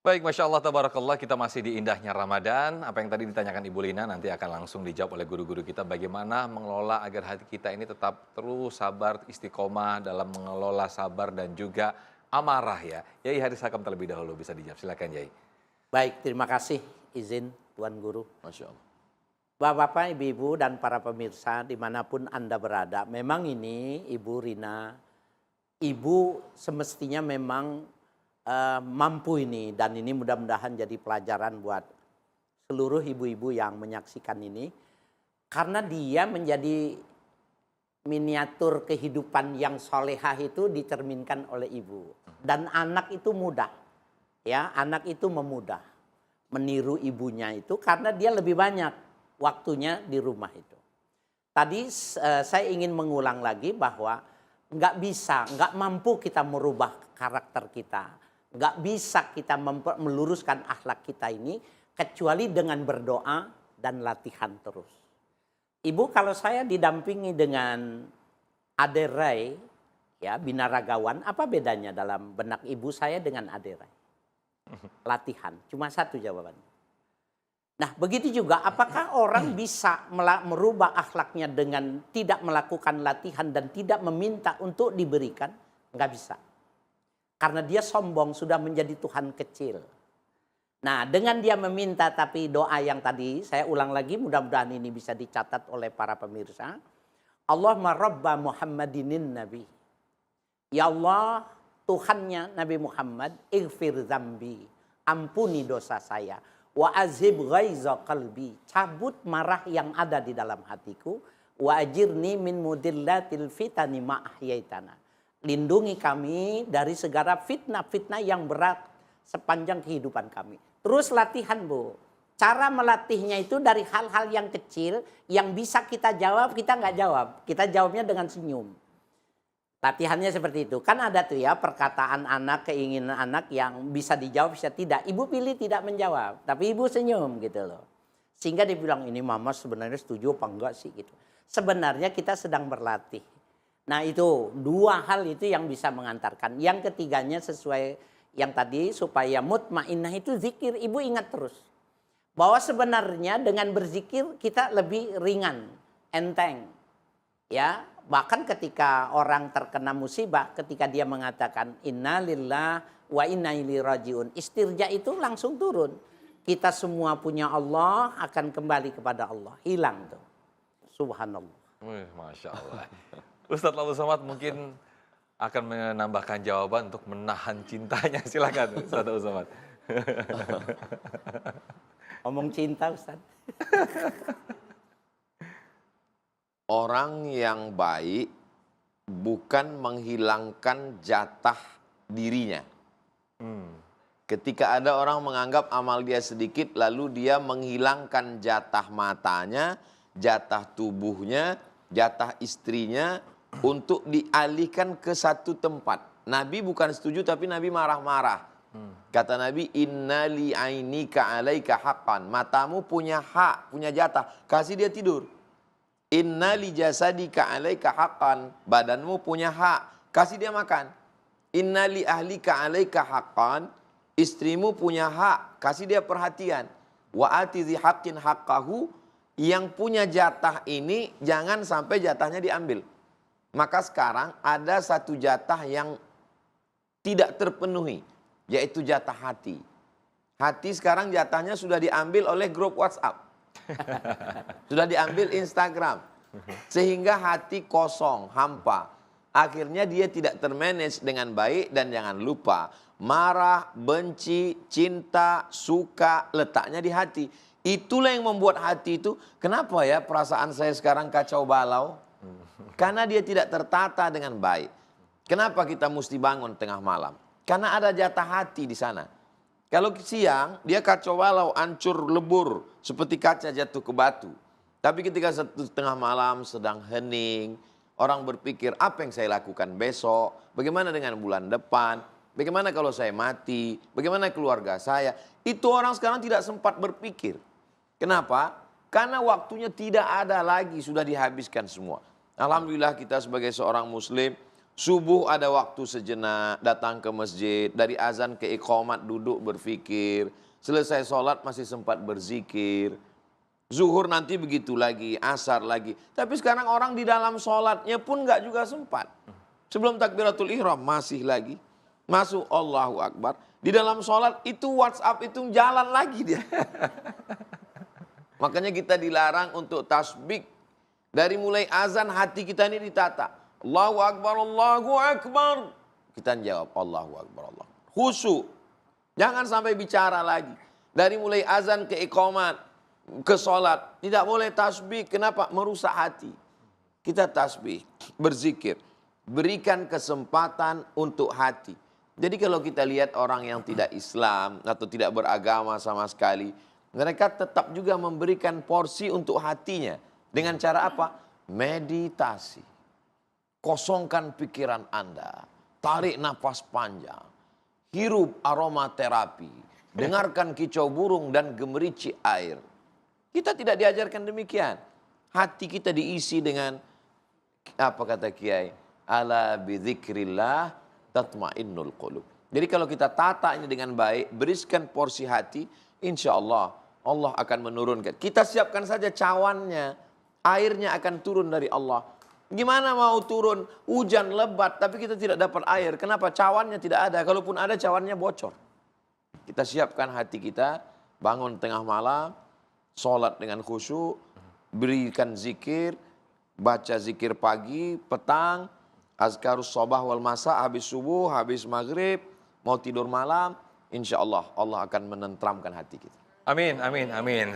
Baik, Masya Allah, Tabarakallah, kita masih di indahnya Ramadan. Apa yang tadi ditanyakan Ibu Lina nanti akan langsung dijawab oleh guru-guru kita. Bagaimana mengelola agar hati kita ini tetap terus sabar, istiqomah dalam mengelola sabar dan juga amarah ya. Yai Haris Hakam terlebih dahulu bisa dijawab. Silakan Yai. Baik, terima kasih izin Tuan Guru. Masya Allah. Bapak-bapak, ibu-ibu, dan para pemirsa dimanapun Anda berada. Memang ini Ibu Rina, Ibu semestinya memang mampu ini. Dan ini mudah-mudahan jadi pelajaran buat seluruh ibu-ibu yang menyaksikan ini. Karena dia menjadi miniatur kehidupan yang solehah itu dicerminkan oleh ibu. Dan anak itu mudah. Ya, anak itu memudah. Meniru ibunya itu karena dia lebih banyak waktunya di rumah itu. Tadi saya ingin mengulang lagi bahwa nggak mampu kita merubah karakter kita. Nggak bisa kita meluruskan akhlak kita ini kecuali dengan berdoa dan latihan terus. Ibu, kalau saya didampingi dengan Ade Rai, ya, binaragawan, apa bedanya dalam benak ibu saya dengan Ade Rai? Latihan, cuma satu jawabannya. Nah, begitu juga apakah orang bisa merubah akhlaknya dengan tidak melakukan latihan dan tidak meminta untuk diberikan? Nggak bisa. Karena dia sombong, sudah menjadi Tuhan kecil. Nah, dengan dia meminta tapi doa yang tadi, saya ulang lagi, mudah-mudahan ini bisa dicatat oleh para pemirsa. Allahumma rabba Muhammadinin Nabi. Ya Allah, Tuhannya Nabi Muhammad, ighfir zambi, ampuni dosa saya. Wa azhib ghaiza qalbi, cabut marah yang ada di dalam hatiku. Wa ajirni min mudillatil fitani ma ahyaitana. Lindungi kami dari segala fitnah-fitnah yang berat sepanjang kehidupan kami. Terus latihan, Bu. Cara melatihnya itu dari hal-hal yang kecil yang bisa kita jawab, kita nggak jawab. Kita jawabnya dengan senyum. Latihannya seperti itu. Kan ada tuh ya perkataan anak, keinginan anak yang bisa dijawab, bisa tidak. Ibu pilih tidak menjawab, tapi ibu senyum gitu loh. Sehingga dia bilang, ini mama sebenarnya setuju apa enggak sih gitu. Sebenarnya kita sedang berlatih. Nah itu, dua hal itu yang bisa mengantarkan. Yang ketiganya sesuai yang tadi, supaya mutmainnah itu zikir. Ibu ingat terus. Bahwa sebenarnya dengan berzikir kita lebih ringan, enteng. Ya, bahkan ketika orang terkena musibah, ketika dia mengatakan innalillah wa inna ilaihi rajiun, istirja itu langsung turun. Kita semua punya Allah, akan kembali kepada Allah. Hilang tuh. Subhanallah. Masya Allah. Ustadz Lalu Somad mungkin akan menambahkan jawaban untuk menahan cintanya. Silakan Ustadz Lalu Somad. Ngomong cinta, Ustaz. Orang yang baik bukan menghilangkan jatah dirinya. Ketika ada orang menganggap amal dia sedikit, lalu dia menghilangkan jatah matanya, jatah tubuhnya, jatah istrinya, untuk dialihkan ke satu tempat. Nabi bukan setuju, tapi Nabi marah-marah. Kata Nabi, inna li ainika alaika haqqan. Matamu punya hak, punya jatah. Kasih dia tidur. Inna li jasadika alaika haqqan. Badanmu punya hak, kasih dia makan. Inna li ahlika alaika haqqan. Istrimu punya hak, kasih dia perhatian. Wa ati dzi haqqin haqqahu. Yang punya jatah ini jangan sampai jatahnya diambil. Maka sekarang ada satu jatah yang tidak terpenuhi, yaitu jatah hati. Hati sekarang jatahnya sudah diambil oleh grup WhatsApp. Sudah diambil Instagram. Sehingga hati kosong, hampa. Akhirnya dia tidak termanage dengan baik. Dan jangan lupa, marah, benci, cinta, suka, letaknya di hati. Itulah yang membuat hati itu, kenapa ya perasaan saya sekarang kacau balau? Karena dia tidak tertata dengan baik. Kenapa kita mesti bangun tengah malam? Karena ada jatah hati di sana. Kalau siang, dia kacau balau, hancur lebur, seperti kaca jatuh ke batu. Tapi ketika tengah malam sedang hening, orang berpikir, apa yang saya lakukan besok? Bagaimana dengan bulan depan? Bagaimana kalau saya mati? Bagaimana keluarga saya? Itu orang sekarang tidak sempat berpikir. Kenapa? Karena waktunya tidak ada lagi, sudah dihabiskan semua. Alhamdulillah kita sebagai seorang muslim Subuh ada waktu sejenak, datang ke masjid, dari azan ke iqamat duduk berfikir, selesai sholat masih sempat berzikir. Zuhur nanti begitu lagi, asar lagi. Tapi sekarang orang di dalam sholatnya pun nggak juga sempat. Sebelum takbiratul ihram masih lagi. Masuk Allahu Akbar. Di dalam sholat itu WhatsApp itu jalan lagi dia. Makanya kita dilarang untuk tasbih. Dari mulai azan hati kita ini ditata. Allahu Akbar, Allahu Akbar. Kita jawab Allahu Akbar, Allah. Khusyuk. Jangan sampai bicara lagi. Dari mulai azan ke iqamat, ke sholat. Tidak boleh tasbih. Kenapa? Merusak hati. Kita tasbih, berzikir. Berikan kesempatan untuk hati. Jadi kalau kita lihat orang yang tidak Islam atau tidak beragama sama sekali, mereka tetap juga memberikan porsi untuk hatinya. Dengan cara apa? Meditasi. Kosongkan pikiran Anda. Tarik nafas panjang. Hirup aromaterapi. Dengarkan kicau burung dan gemericik air. Kita tidak diajarkan demikian. Hati kita diisi dengan, apa kata Kiai? Ala bidzikrillah tatmainnul qulub. Jadi kalau kita tata ini dengan baik, berikan porsi hati, insya Allah, Allah akan menurunkan. Kita siapkan saja cawannya, airnya akan turun dari Allah. Gimana mau turun hujan lebat tapi kita tidak dapat air? Kenapa? Cawannya tidak ada. Kalaupun ada cawannya bocor. Kita siapkan hati kita, bangun tengah malam, sholat dengan khusyuk, berikan zikir, baca zikir pagi, petang, azkarus sabah wal masa, habis subuh, habis maghrib, mau tidur malam, insya Allah Allah akan menenteramkan hati kita. Amin, amin, amin.